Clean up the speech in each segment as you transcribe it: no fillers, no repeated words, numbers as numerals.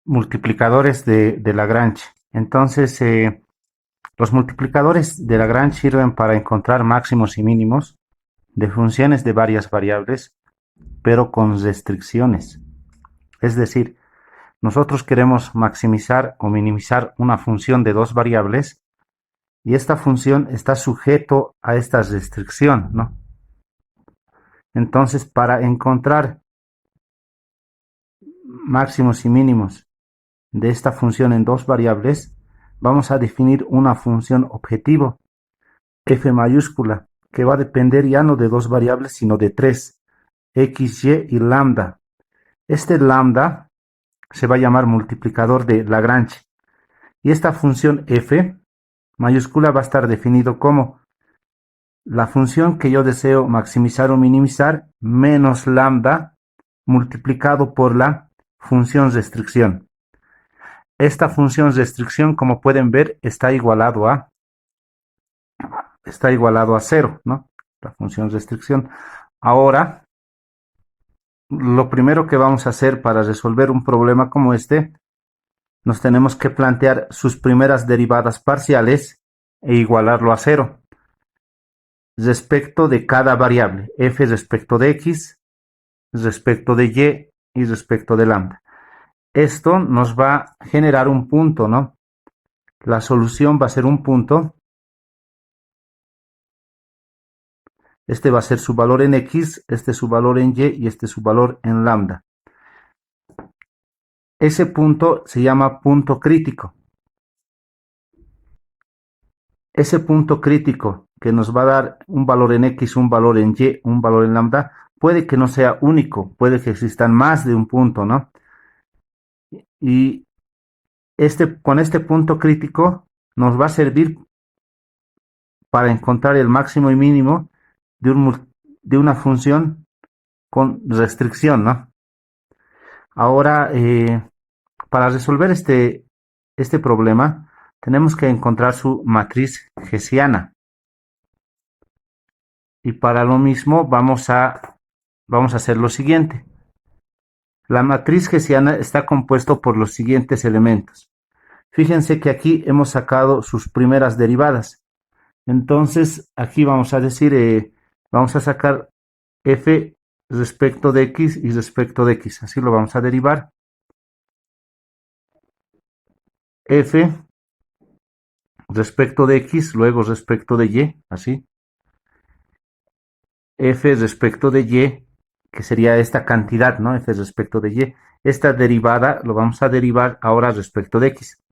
multiplicadores de Lagrange. Entonces, los multiplicadores de Lagrange sirven para encontrar máximos y mínimos de funciones de varias variables, pero con restricciones. Es decir, nosotros queremos maximizar o minimizar una función de dos variables y esta función está sujeto a esta restricción, ¿no? Entonces, para encontrar máximos y mínimos de esta función en dos variables, vamos a definir una función objetivo, f mayúscula, que va a depender ya no de dos variables, sino de tres, x, y y lambda. Este lambda se va a llamar multiplicador de Lagrange. Y esta función f mayúscula va a estar definido como la función que yo deseo maximizar o minimizar menos lambda multiplicado por la función restricción. Esta función restricción, como pueden ver, está igualado a cero, ¿no? La función restricción. Ahora, lo primero que vamos a hacer para resolver un problema como este, nos tenemos que plantear sus primeras derivadas parciales e igualarlo a cero respecto de cada variable, f respecto de x, respecto de y respecto de lambda. Esto nos va a generar un punto, ¿no? La solución va a ser un punto. Este va a ser su valor en x, este su valor en y este su valor en lambda. Ese punto se llama punto crítico. Ese punto crítico que nos va a dar un valor en x, un valor en y, un valor en lambda, puede que no sea único, puede que existan más de un punto, ¿no? Y con este punto crítico nos va a servir para encontrar el máximo y mínimo de una función con restricción, ¿no? Ahora, para resolver este problema, tenemos que encontrar su matriz hessiana. Y para lo mismo vamos a hacer lo siguiente. La matriz hessiana está compuesta por los siguientes elementos. Fíjense que aquí hemos sacado sus primeras derivadas. Entonces, aquí vamos a decir, vamos a sacar f respecto de x y respecto de x. Así lo vamos a derivar. F respecto de x, luego respecto de y, así. F respecto de y, que sería esta cantidad, ¿no? F respecto de y. Esta derivada lo vamos a derivar ahora respecto de x.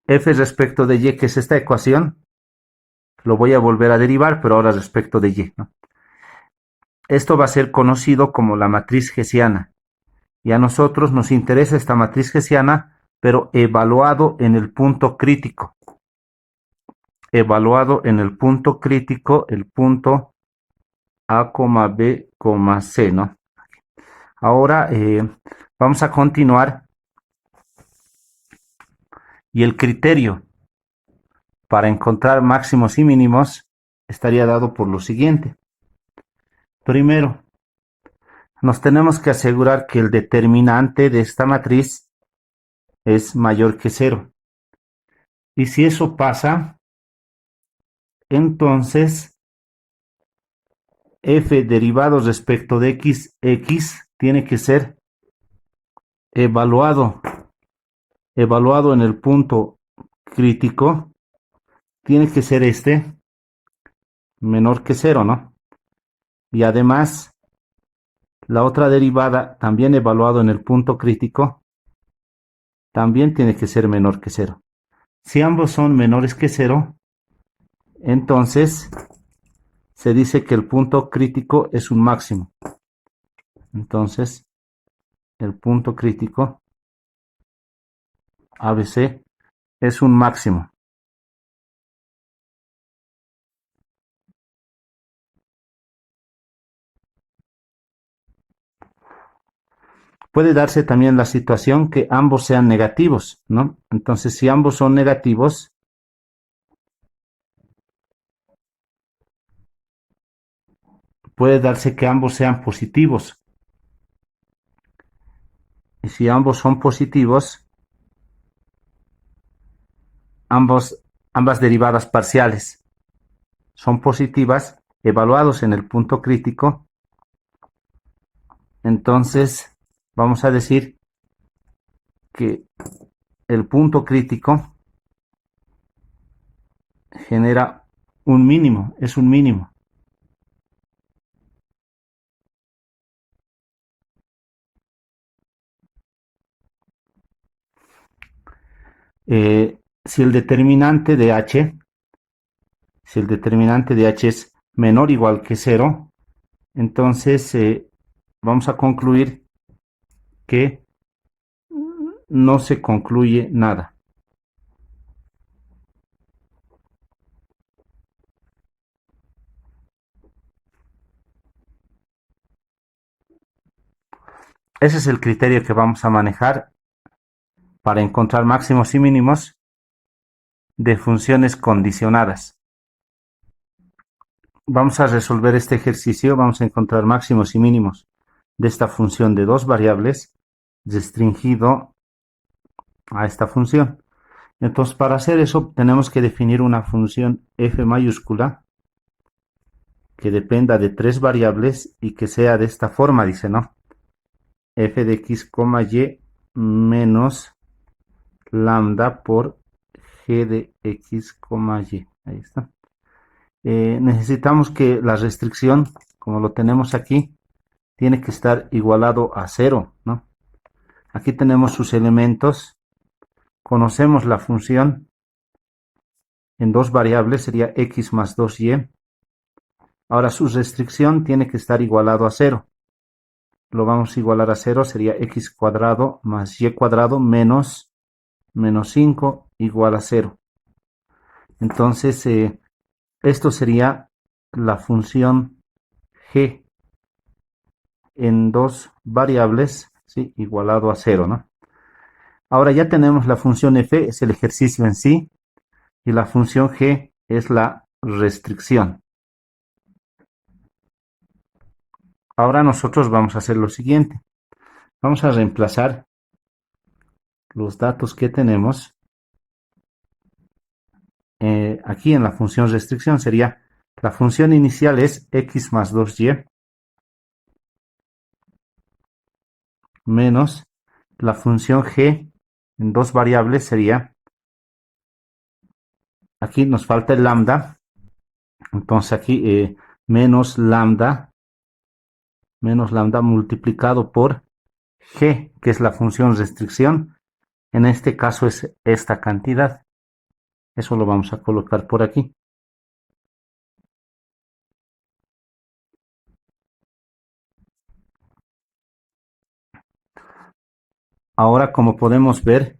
F respecto de y, que es esta ecuación, lo voy a volver a derivar, pero ahora respecto de y, ¿no? Esto va a ser conocido como la matriz hessiana. Y a nosotros nos interesa esta matriz hessiana, pero evaluado en el punto crítico. Evaluado en el punto crítico, el punto A, B, C, ¿no? Ahora vamos a continuar. Y el criterio para encontrar máximos y mínimos estaría dado por lo siguiente. Primero, nos tenemos que asegurar que el determinante de esta matriz es mayor que cero. Y si eso pasa, entonces f derivado respecto de x tiene que ser evaluado en el punto crítico, tiene que ser menor que cero, ¿no? Y además, la otra derivada, también evaluado en el punto crítico, también tiene que ser menor que cero. Si ambos son menores que cero, entonces se dice que el punto crítico es un máximo. Entonces, el punto crítico ABC es un máximo. Puede darse también la situación que ambos sean negativos, ¿no? Entonces, si ambos son negativos, puede darse que ambos sean positivos. Y si ambos son positivos, ambas derivadas parciales son positivas, evaluados en el punto crítico, entonces vamos a decir que el punto crítico genera un mínimo, es un mínimo. Si el determinante de h, es menor o igual que 0, entonces vamos a concluir que no se concluye nada. Ese es el criterio que vamos a manejar para encontrar máximos y mínimos de funciones condicionadas. Vamos a resolver este ejercicio, vamos a encontrar máximos y mínimos de esta función de dos variables restringido a esta función. Entonces, para hacer eso, tenemos que definir una función f mayúscula que dependa de tres variables y que sea de esta forma, dice, ¿no? F de x, y menos lambda por g de x, y. Ahí está. Necesitamos que la restricción, como lo tenemos aquí, tiene que estar igualado a 0, ¿no? Aquí tenemos sus elementos. Conocemos la función en dos variables, sería x más 2y. Ahora su restricción tiene que estar igualado a 0. Lo vamos a igualar a 0, sería x cuadrado más y cuadrado menos 5 igual a 0. Entonces, esto sería la función g en dos variables, ¿sí? Igualado a 0, ¿no? Ahora ya tenemos la función f, es el ejercicio en sí, y la función g es la restricción. Ahora nosotros vamos a hacer lo siguiente. Vamos a reemplazar los datos que tenemos aquí en la función restricción. Sería, la función inicial es x más 2y menos la función g en dos variables sería, aquí nos falta el lambda, entonces aquí menos lambda multiplicado por g, que es la función restricción. En este caso es esta cantidad. Eso lo vamos a colocar por aquí. Ahora, como podemos ver,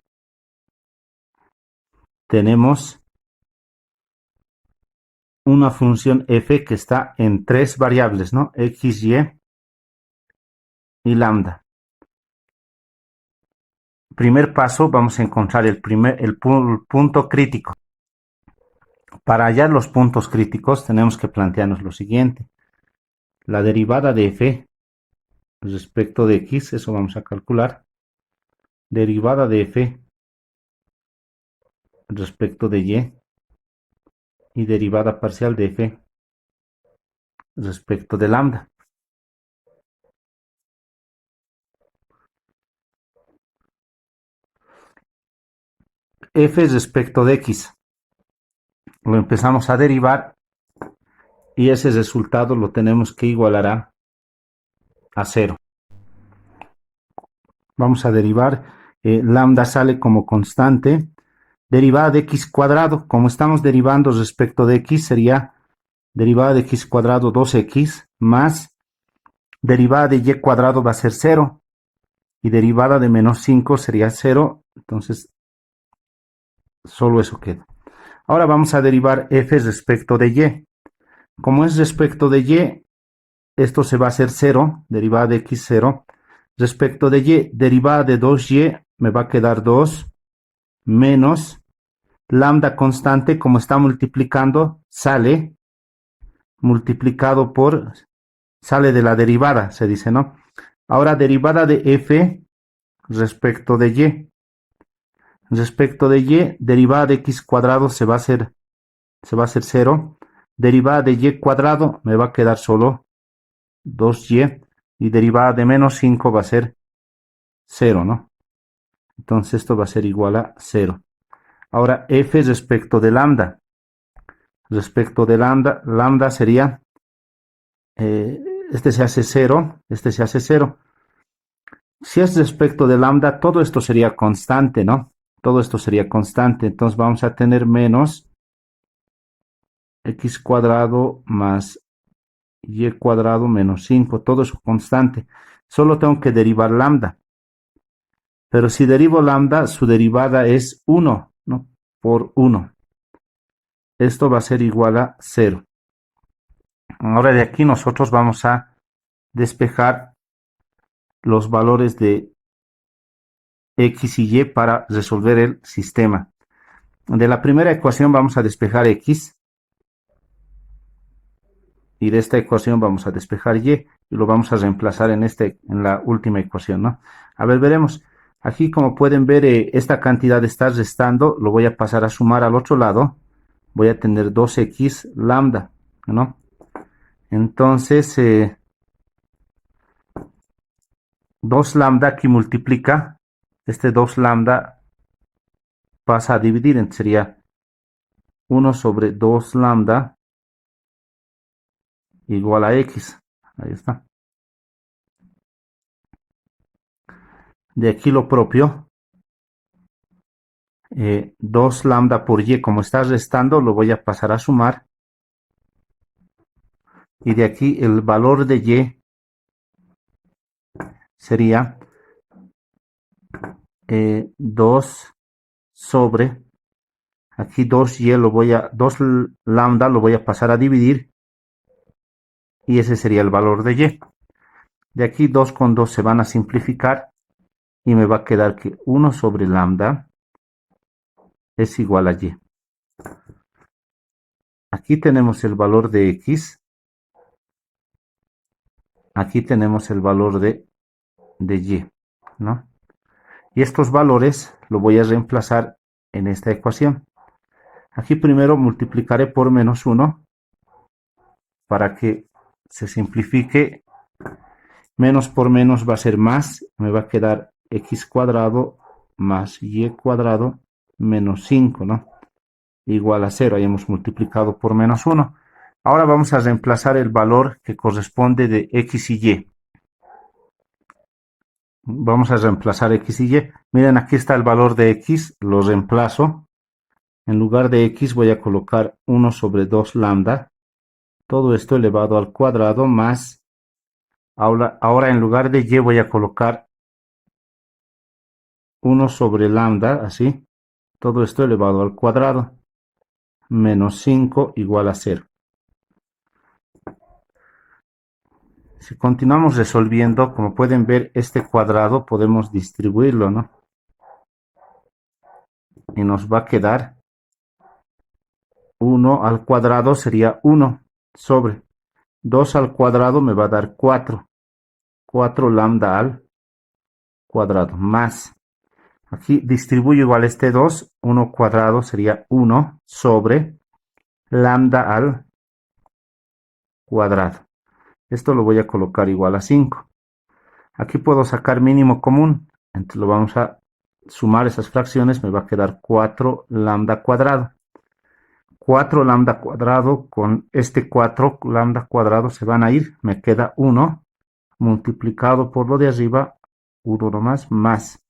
tenemos una función f que está en tres variables, ¿no? X, y lambda. Primer paso, vamos a encontrar el punto crítico. Para hallar los puntos críticos tenemos que plantearnos lo siguiente. La derivada de f respecto de x, eso vamos a calcular. Derivada de f respecto de y derivada parcial de f respecto de lambda. F respecto de x. Lo empezamos a derivar y ese resultado lo tenemos que igualar a 0. Vamos a derivar, lambda sale como constante. Derivada de x cuadrado, como estamos derivando respecto de x, sería derivada de x cuadrado 2x más derivada de y cuadrado va a ser 0 y derivada de menos 5 sería 0, entonces solo eso queda. Ahora vamos a derivar f respecto de y. Como es respecto de y, esto se va a hacer 0, derivada de x 0. Respecto de y, derivada de 2y, me va a quedar 2 menos lambda constante, como está multiplicando, sale multiplicado sale de la derivada, se dice, ¿no? Ahora, derivada de f respecto de y. Respecto de y, derivada de x cuadrado se va a hacer 0. Derivada de y cuadrado me va a quedar solo 2y. Y derivada de menos 5 va a ser 0, ¿no? Entonces esto va a ser igual a 0. Ahora f respecto de lambda. Respecto de lambda sería, este se hace 0, este se hace 0. Si es respecto de lambda, todo esto sería constante, ¿no? Todo esto sería constante. Entonces vamos a tener menos x cuadrado más y cuadrado menos 5. Todo es constante. Solo tengo que derivar lambda. Pero si derivo lambda, su derivada es 1, ¿no? Por 1. Esto va a ser igual a 0. Ahora de aquí nosotros vamos a despejar los valores de x y y para resolver el sistema. De la primera ecuación vamos a despejar x. Y de esta ecuación vamos a despejar y lo vamos a reemplazar en la última ecuación, ¿no? A ver, veremos. Aquí, como pueden ver, esta cantidad está restando. Lo voy a pasar a sumar al otro lado. Voy a tener 2x lambda, ¿no? Entonces, 2 lambda aquí multiplica. Este 2 lambda pasa a dividir. Entonces sería 1 sobre 2 lambda igual a x. Ahí está. De aquí lo propio. 2 lambda por y, como está restando, lo voy a pasar a sumar. Y de aquí el valor de y sería 2 sobre, aquí 2 lambda lo voy a pasar a dividir. Y ese sería el valor de y. De aquí 2 con 2 se van a simplificar. Y me va a quedar que 1 sobre lambda es igual a y. Aquí tenemos el valor de x. Aquí tenemos el valor de y, ¿no? Y estos valores lo voy a reemplazar en esta ecuación. Aquí primero multiplicaré por menos 1 para que se simplifique. Menos por menos va a ser más. Me va a quedar x cuadrado más y cuadrado menos 5, ¿no? Igual a 0. Ahí hemos multiplicado por menos 1. Ahora vamos a reemplazar el valor que corresponde de x y y. Vamos a reemplazar x y y. Miren, aquí está el valor de x. Lo reemplazo. En lugar de x voy a colocar 1 sobre 2 lambda. Todo esto elevado al cuadrado más. Ahora en lugar de y voy a colocar 1 sobre lambda, así. Todo esto elevado al cuadrado. Menos 5 igual a 0. Si continuamos resolviendo, como pueden ver, este cuadrado podemos distribuirlo, ¿no? Y nos va a quedar 1 al cuadrado sería 1 sobre 2 al cuadrado me va a dar 4. 4 lambda al cuadrado más. Aquí distribuyo igual este 2. 1 cuadrado sería 1 sobre lambda al cuadrado. Esto lo voy a colocar igual a 5. Aquí puedo sacar mínimo común. Entonces lo vamos a sumar esas fracciones. Me va a quedar 4 lambda cuadrado. 4 lambda cuadrado con este 4 lambda cuadrado se van a ir. Me queda 1 multiplicado por lo de arriba. 1 nomás más.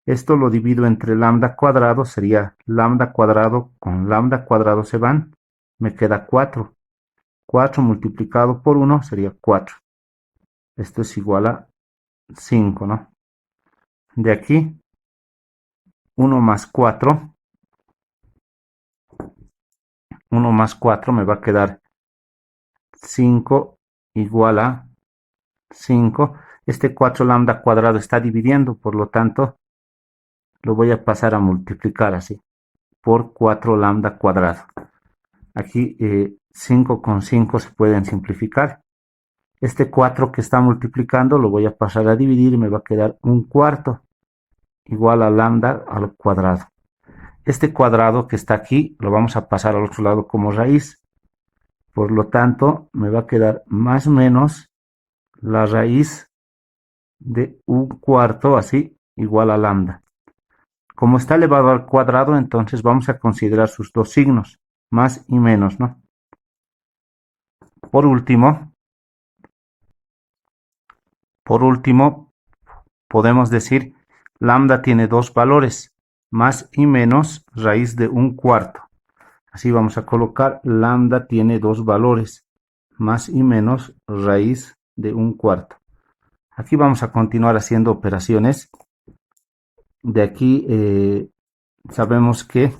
Esto lo divido entre lambda cuadrado. Sería lambda cuadrado con lambda cuadrado se van. Me queda 4. 4 multiplicado por 1 sería 4. Esto es igual a 5, ¿no? De aquí, 1 más 4. 1 más 4 me va a quedar 5 igual a 5. Este 4 lambda cuadrado está dividiendo, por lo tanto, lo voy a pasar a multiplicar así, por 4 lambda cuadrado. Aquí 5 con 5 se pueden simplificar. Este 4 que está multiplicando lo voy a pasar a dividir y me va a quedar un cuarto. igual a lambda al cuadrado. Este cuadrado que está aquí lo vamos a pasar al otro lado como raíz. Por lo tanto, me va a quedar más o menos la raíz de un cuarto, así, igual a lambda. Como está elevado al cuadrado, entonces vamos a considerar sus dos signos, más y menos, ¿no? Por último, podemos decir lambda tiene dos valores, más y menos raíz de un cuarto. Así vamos a colocar lambda tiene dos valores, más y menos raíz de un cuarto. Aquí vamos a continuar haciendo operaciones. De aquí sabemos que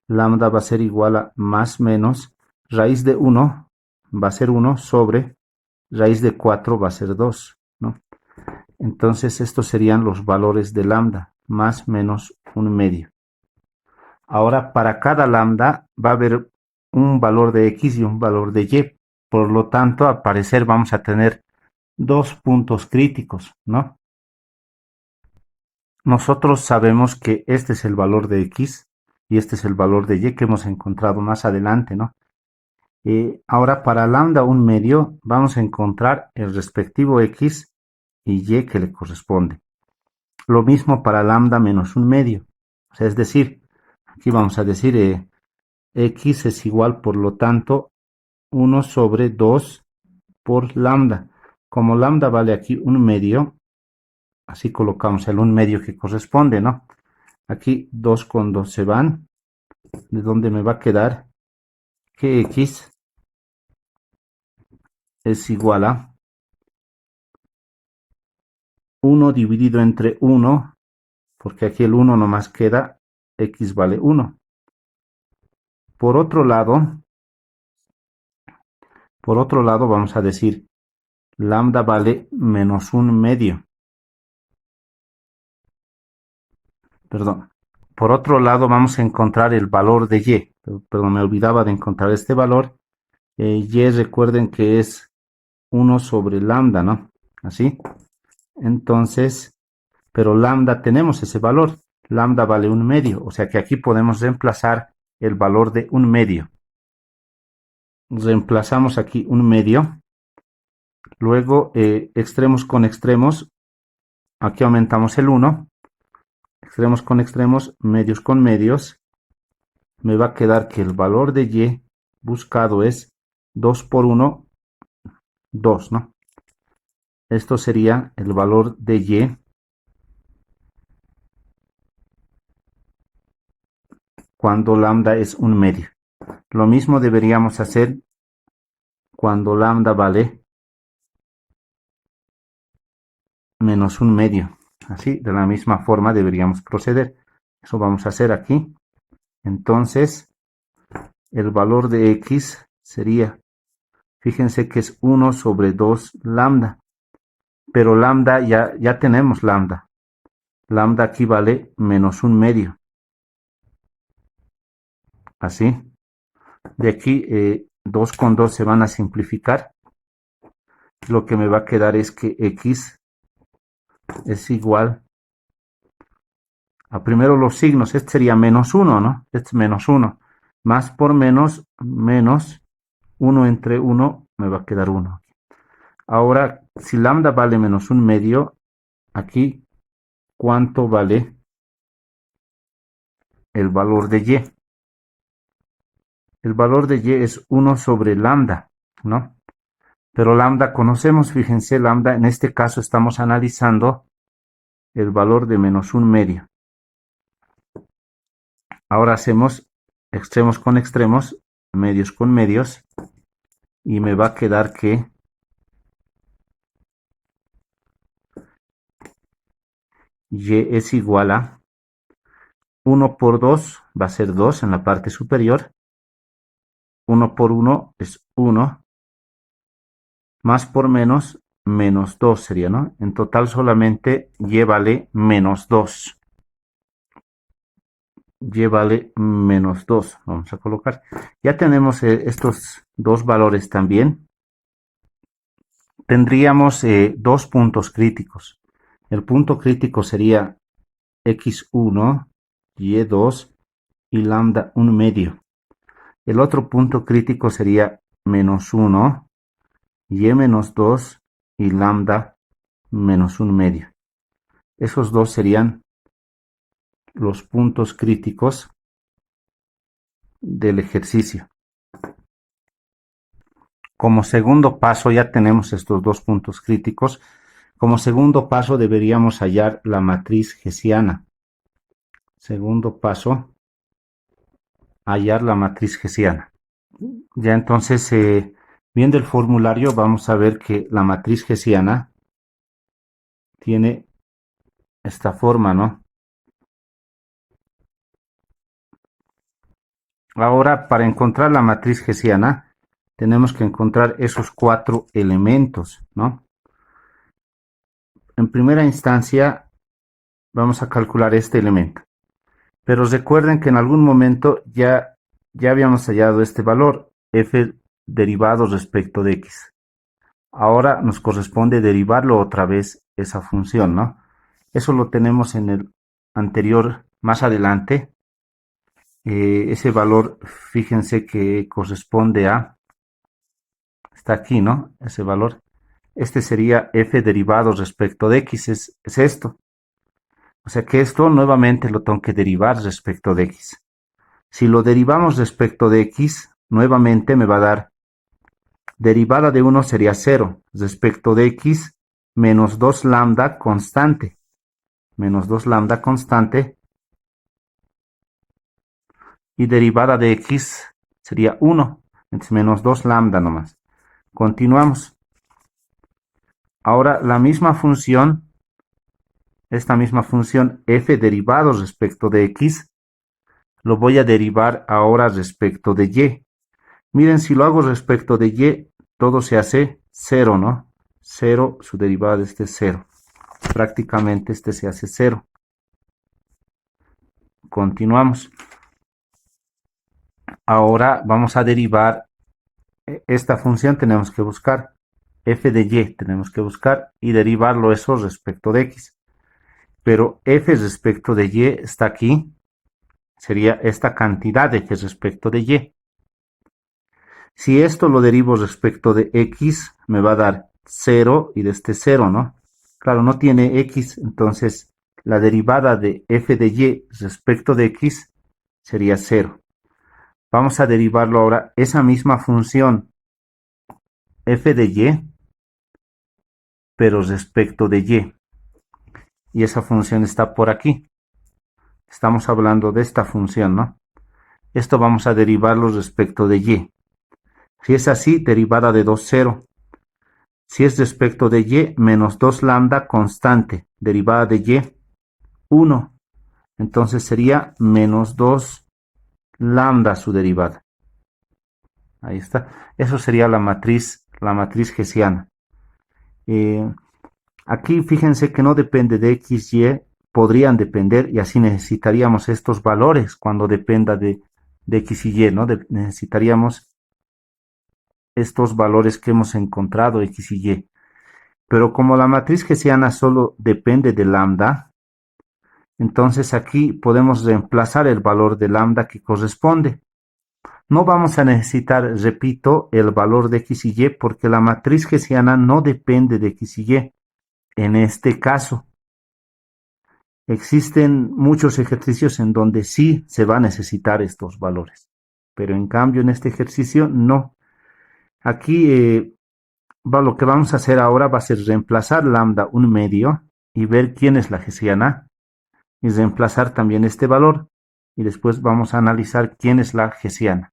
lambda va a ser igual a más menos raíz de 1 va a ser 1 sobre raíz de 4 va a ser 2, ¿no? Entonces estos serían los valores de lambda, más menos 1/2. Ahora para cada lambda va a haber un valor de x y un valor de y. Por lo tanto, al parecer vamos a tener dos puntos críticos, ¿no? Nosotros sabemos que este es el valor de x y este es el valor de y que hemos encontrado más adelante, ¿no? Ahora para lambda 1/2 vamos a encontrar el respectivo x y y que le corresponde. Lo mismo para lambda menos 1/2. O sea, es decir, aquí vamos a decir x es igual, por lo tanto, 1 sobre 2 por lambda. Como lambda vale aquí 1/2, así colocamos el 1/2 que corresponde, ¿no? Aquí 2 con 2 se van, de donde me va a quedar que x es igual a 1 dividido entre 1, porque aquí el 1 nomás queda, x vale 1. Por otro lado vamos a decir lambda vale menos 1/2. Perdón. Por otro lado vamos a encontrar el valor de y. Perdón, me olvidaba de encontrar este valor. Y recuerden que es 1 sobre lambda, ¿no? Así. Entonces, pero lambda tenemos ese valor. Lambda vale 1/2. O sea que aquí podemos reemplazar el valor de 1/2. Reemplazamos aquí 1/2. Luego, extremos con extremos. Aquí aumentamos el 1. Extremos con extremos, medios con medios. Me va a quedar que el valor de y buscado es 2 por 1, 2, ¿no? Esto sería el valor de y cuando lambda es 1/2. Lo mismo deberíamos hacer cuando lambda vale menos 1/2. Así, de la misma forma deberíamos proceder. Eso vamos a hacer aquí. Entonces, el valor de x sería, fíjense que es 1 sobre 2 lambda. Pero lambda ya tenemos lambda. Lambda aquí vale menos 1/2. Así. De aquí 2 con 2 se van a simplificar. Lo que me va a quedar es que x es igual a primero los signos. Este sería menos 1, ¿no? Este es menos 1. Más por menos, menos 1 entre 1 me va a quedar 1. Ahora, si lambda vale menos 1/2, aquí, ¿cuánto vale el valor de y? El valor de y es 1 sobre lambda, ¿no? Pero lambda conocemos, fíjense, lambda en este caso estamos analizando el valor de menos 1/2. Ahora hacemos extremos con extremos, medios con medios, y me va a quedar que y es igual a 1 por 2, va a ser 2 en la parte superior. 1 por 1 es 1. Más por menos, menos 2 sería, ¿no? En total solamente y vale menos 2. Y vale menos 2. Vamos a colocar. Ya tenemos estos dos valores también. Tendríamos dos puntos críticos. El punto crítico sería x1, y2 y lambda 1 medio. El otro punto crítico sería menos 1, y menos 2 y lambda menos 1 medio. Esos dos serían los puntos críticos del ejercicio. Como segundo paso, ya tenemos estos dos puntos críticos. Como segundo paso deberíamos hallar la matriz hessiana. Segundo paso, hallar la matriz hessiana. Ya entonces, viendo el formulario, vamos a ver que la matriz hessiana tiene esta forma, ¿no? Ahora, para encontrar la matriz hessiana, tenemos que encontrar esos 4 elementos, ¿no? En primera instancia, vamos a calcular este elemento. Pero recuerden que en algún momento ya habíamos hallado este valor, f derivado respecto de x. Ahora nos corresponde derivarlo otra vez esa función, ¿no? Eso lo tenemos en el anterior, más adelante. Ese valor, fíjense que corresponde a, está aquí, ¿no? Ese valor. Este sería f derivado respecto de x, es esto. O sea que esto nuevamente lo tengo que derivar respecto de x. Si lo derivamos respecto de x, nuevamente me va a dar derivada de 1 sería 0, respecto de x, menos 2 lambda constante. Menos 2 lambda constante. Y derivada de x sería 1, entonces menos 2 lambda nomás. Continuamos. Ahora la misma función, esta misma función f derivado respecto de x, lo voy a derivar ahora respecto de y. Miren, si lo hago respecto de y, todo se hace 0, ¿no? 0, su derivada de este es 0. Prácticamente este se hace 0. Continuamos. Ahora vamos a derivar esta función, tenemos que buscar f de y, tenemos que buscar y derivarlo eso respecto de x. Pero f respecto de y está aquí, sería esta cantidad de f respecto de y. Si esto lo derivo respecto de x, me va a dar 0 y de este 0, ¿no? Claro, no tiene x, entonces la derivada de f de y respecto de x sería 0. Vamos a derivarlo ahora, esa misma función f de y, pero respecto de y. Y esa función está por aquí. Estamos hablando de esta función, ¿no? Esto vamos a derivarlo respecto de y. Si es así, derivada de 2, 0. Si es respecto de y, menos 2 lambda constante, derivada de y, 1. Entonces sería menos 2 lambda su derivada. Ahí está. Eso sería la matriz hessiana. Aquí fíjense que no depende de x, y, podrían depender y así necesitaríamos estos valores cuando dependa de x y y, ¿no? Necesitaríamos estos valores que hemos encontrado, x y y. Pero como la matriz hessiana solo depende de lambda, entonces aquí podemos reemplazar el valor de lambda que corresponde. No vamos a necesitar, repito, el valor de x y y porque la matriz hessiana no depende de x y y. En este caso, existen muchos ejercicios en donde sí se va a necesitar estos valores, pero en cambio en este ejercicio no. Aquí lo que vamos a hacer ahora va a ser reemplazar lambda 1 medio y ver quién es la hessiana y reemplazar también este valor y después vamos a analizar quién es la hessiana.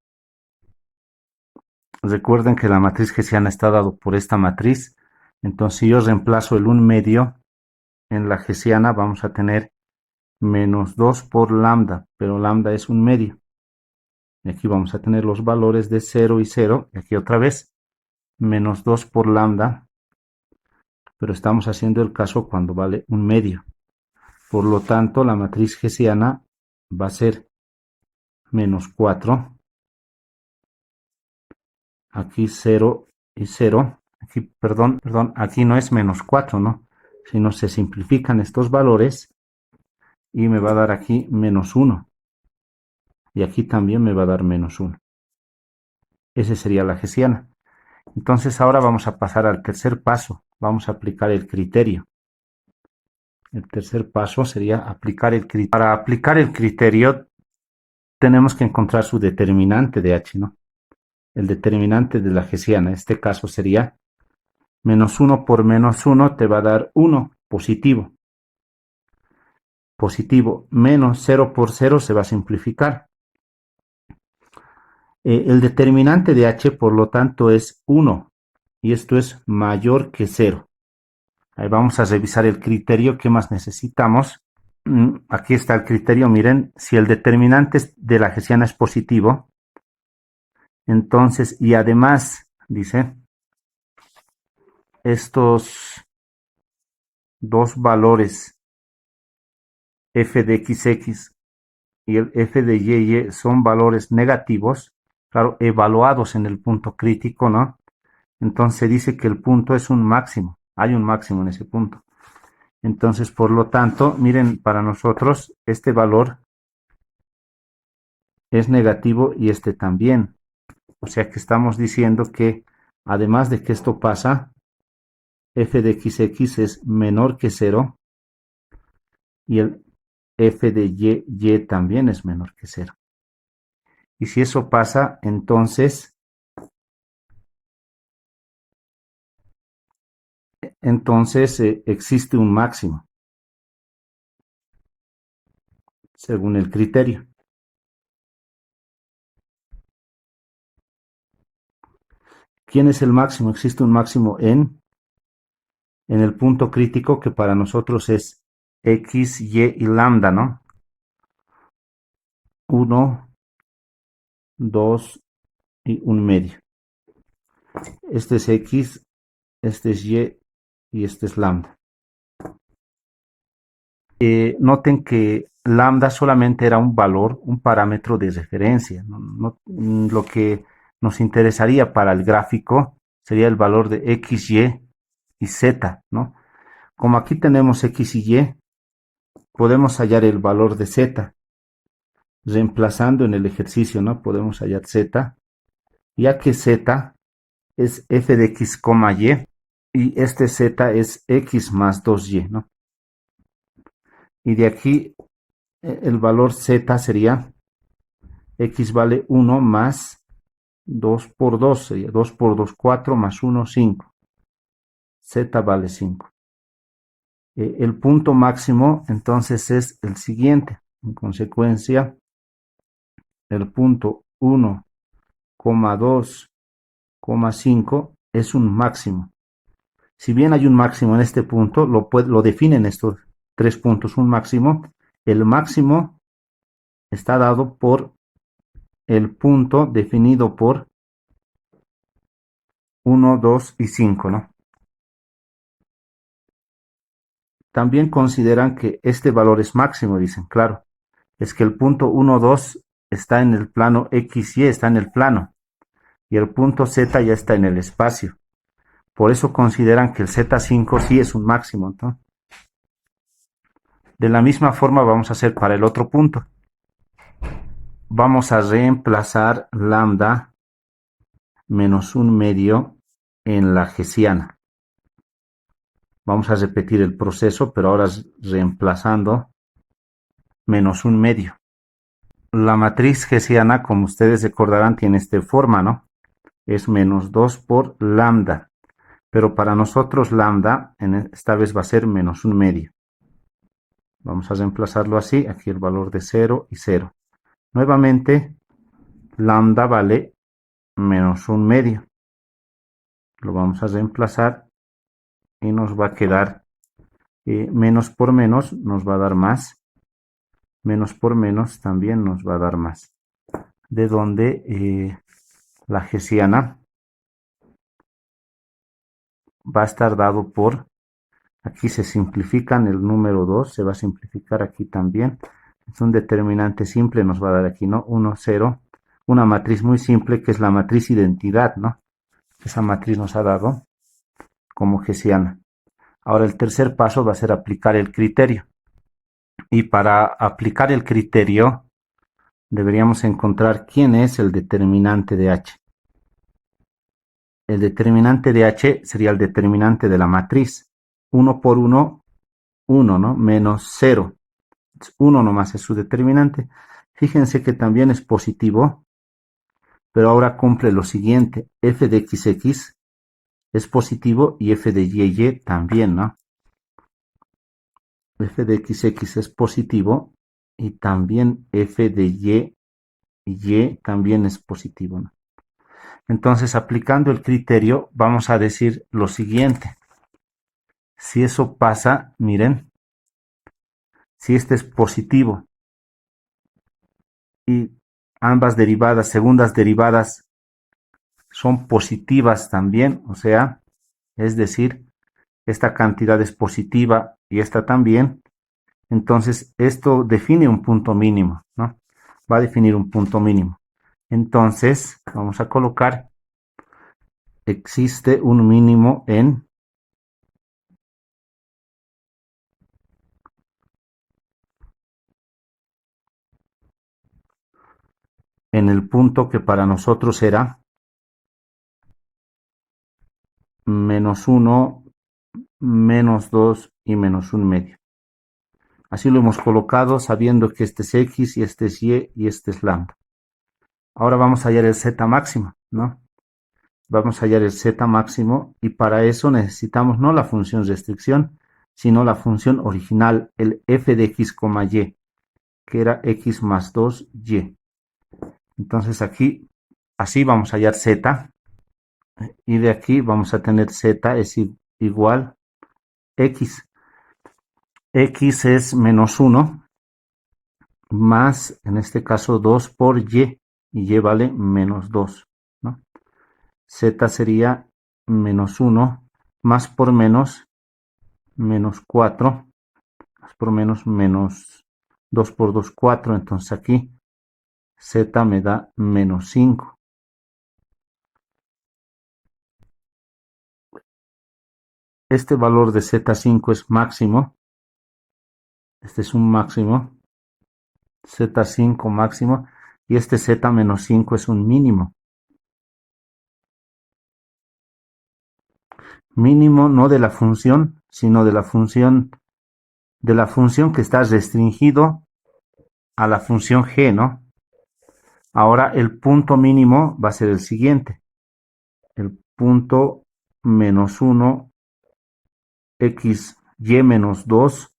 Recuerden que la matriz hessiana está dado por esta matriz, entonces si yo reemplazo el 1 medio en la hessiana vamos a tener menos 2 por lambda, pero lambda es 1 medio. Y aquí vamos a tener los valores de 0 y 0, y aquí otra vez, menos 2 por lambda, pero estamos haciendo el caso cuando vale 1 medio. Por lo tanto, la matriz hessiana va a ser menos 4, aquí 0 y 0, aquí, perdón, aquí no es menos 4, ¿no? Sino se simplifican estos valores y me va a dar aquí menos 1. Y aquí también me va a dar menos 1. Esa sería la hessiana. Entonces ahora vamos a pasar al tercer paso. Vamos a aplicar el criterio. El tercer paso sería aplicar el criterio. Para aplicar el criterio tenemos que encontrar su determinante de h, ¿no? El determinante de la hessiana. En este caso sería menos 1 por menos 1 te va a dar 1 positivo. Positivo menos 0 por 0 se va a simplificar. El determinante de h, por lo tanto, es 1 y esto es mayor que 0. Ahí vamos a revisar el criterio. ¿Qué más necesitamos? Aquí está el criterio. Miren, si el determinante de la hessiana es positivo, entonces, y además, dice, estos dos valores f de xx y el f de y son valores negativos, claro, evaluados en el punto crítico, ¿no? Entonces dice que el punto es un máximo, hay un máximo en ese punto. Entonces, por lo tanto, miren, para nosotros este valor es negativo y este también. O sea que estamos diciendo que, además de que esto pasa, f de xx es menor que 0 y el f de y también es menor que 0. Y si eso pasa, entonces existe un máximo, según el criterio. ¿Quién es el máximo? Existe un máximo en el punto crítico que para nosotros es x, y y lambda, ¿no? 1, 2 y 1 medio. Este es x, este es y este es lambda. Noten que lambda solamente era un valor, un parámetro de referencia. Lo que nos interesaría para el gráfico sería el valor de x, y z, ¿no? Como aquí tenemos x y y, podemos hallar el valor de z. Reemplazando en el ejercicio, ¿no? Podemos hallar z, ya que z es f de x, y este z es x más 2y, ¿no? Y de aquí el valor z sería x vale 1 más 2 por 2, sería 2 por 2, 4 más 1, 5. Z vale 5. El punto máximo entonces es el siguiente. En consecuencia, el punto 1,2,5 es un máximo. Si bien hay un máximo en este punto, lo definen estos 3 puntos un máximo. El máximo está dado por el punto definido por 1, 2 y 5, ¿no? También consideran que este valor es máximo, dicen, claro. Es que el punto 1, 2 está en el plano x, y está en el plano. Y el punto z ya está en el espacio. Por eso consideran que el z5 sí es un máximo, ¿no? De la misma forma vamos a hacer para el otro punto. Vamos a reemplazar lambda menos 1 medio en la hessiana. Vamos a repetir el proceso, pero ahora reemplazando menos 1 medio. La matriz hessiana, como ustedes recordarán, tiene esta forma, ¿no? Es menos 2 por lambda. Pero para nosotros lambda, esta vez va a ser menos 1 medio. Vamos a reemplazarlo así. Aquí el valor de 0 y 0. Nuevamente, lambda vale menos 1 medio. Lo vamos a reemplazar y nos va a quedar menos por menos nos va a dar más. Menos por menos también nos va a dar más. De donde la hessiana va a estar dado por, aquí se simplifican, el número 2 se va a simplificar aquí también. Es un determinante simple, nos va a dar aquí, ¿no? 1, 0. Una matriz muy simple que es la matriz identidad, ¿no? Esa matriz nos ha dado como hessiana. Ahora el tercer paso va a ser aplicar el criterio. Y para aplicar el criterio, deberíamos encontrar quién es el determinante de H. El determinante de H sería el determinante de la matriz. 1 por 1, 1, ¿no? Menos 0. 1 nomás es su determinante. Fíjense que también es positivo, pero ahora cumple lo siguiente. F de XX es positivo y F de YY también, ¿no? F de XX es positivo y también F de Y también es positivo, ¿no? Entonces, aplicando el criterio, vamos a decir lo siguiente. Si eso pasa, miren, si este es positivo y ambas derivadas, segundas derivadas, son positivas también, o sea, es decir, esta cantidad es positiva y esta también, entonces esto define un punto mínimo, ¿no? Va a definir un punto mínimo. Entonces, vamos a colocar, existe un mínimo en el punto que para nosotros era menos 1, menos 2 y menos 1 medio. Así lo hemos colocado sabiendo que este es X y este es Y y este es lambda. Ahora vamos a hallar el Z máximo, ¿no? Vamos a hallar el Z máximo y para eso necesitamos no la función restricción, sino la función original, el f de x, y, que era x más 2y. Entonces aquí, así vamos a hallar Z y de aquí vamos a tener Z es igual X. X es menos 1 más, en este caso, 2 por Y, y Y vale menos 2, ¿no? Z sería menos 1 más por menos 4, más por menos 2 por 2, 4, entonces aquí Z me da menos 5. Este valor de Z5 es máximo, este es un máximo, Z5 máximo, y este Z menos 5 es un mínimo. Mínimo no de la función, sino de la función que está restringido a la función g, ¿no? Ahora el punto mínimo va a ser el siguiente. El punto menos 1, x, y menos 2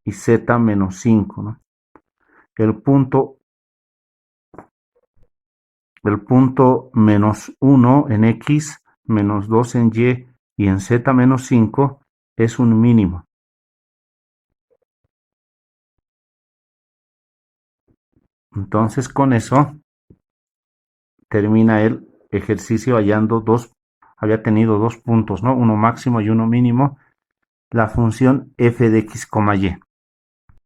y z menos 5, ¿no? El punto menos 1 en x, menos 2 en y en z menos 5 es un mínimo. Entonces con eso termina el ejercicio hallando había tenido dos puntos, ¿no? Uno máximo y uno mínimo, la función f de x, y.